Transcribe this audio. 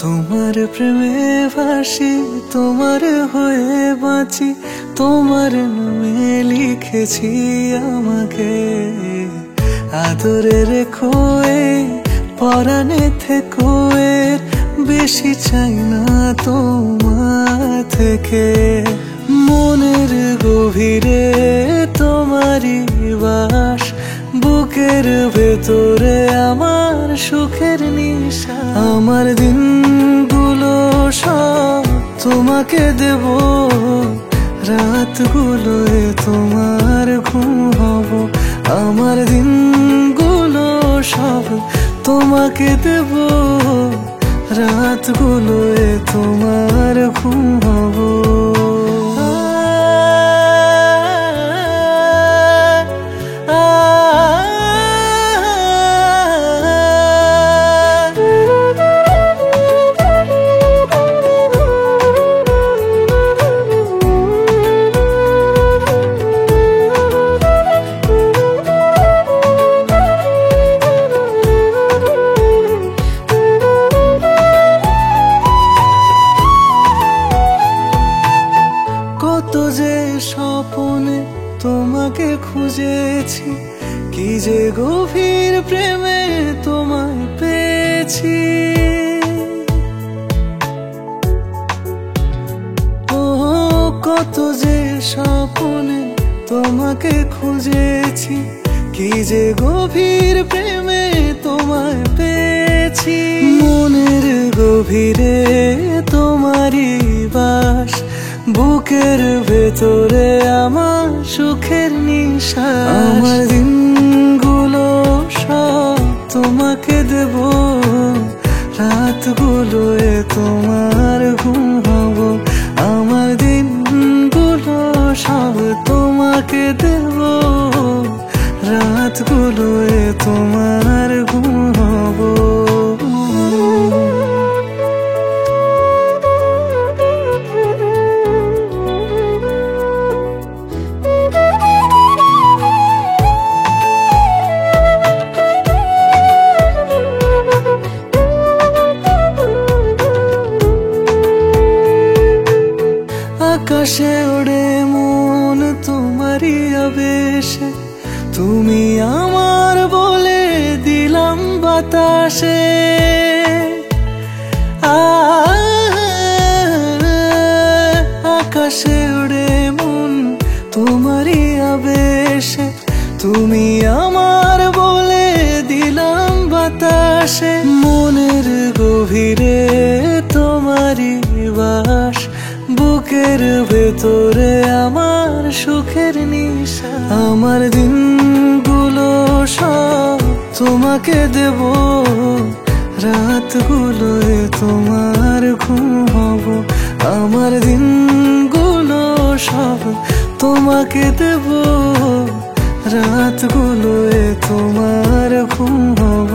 তোমার প্রেমে ভাসি, তোমার হয়ে বাঁচি, তোমার নামে লিখেছি আমাকে। আদরে রেখো পরাণে থেকো, এর বেশি চাই না তোমার থেকে। মনের গভীরে তোমারই বাস, বুকের ভেতরে আমার সুখের নিশা। আমার দিনগুলো সব তোমাকে দেব, রাতগুলোয় তোমার ঘুম হব। আমার দিনগুলো সব তোমাকে দেব, রাতগুলোয় তোমার ঘুম হব। কত যে স্বপ্নে তোমাকে খুঁজেছি, কি যে গভীর প্রেমে তোমায় পেয়েছি। ও কত যে স্বপ্নে তোমাকে খুঁজেছি, কি যে গভীর প্রেমে তোমায় পেয়েছি। মনের গভীরে তোমারই বাস, বুকের ভেতরে আমার সুখের নিশা। আমার দিনগুলো সব তোমাকে দেব, রাতগুলোয় তোমার ঘুম হব। আমার দিনগুলো সব তোমাকে দেব, রাতগুলোয় তোমার ঘুম হব। আকাশে ওড়ে মন তোমারই আবেশে, তুমি আমার বলে দিলাম বাতাসে। আকাশে ওড়ে মন তোমারই আবেশে, তুমি আমার বলে দিলাম বাতাসে। মনের গভীরে তোমারই বাস, বুকের ভেতরে আমার সুখের নিশা। আমার দিনগুলো সব তোমাকে দেব, রাতগুলোয় তোমার ঘুম হব। আমার দিনগুলো সব তোমাকে দেব, রাতগুলোয় তোমার ঘুম হব।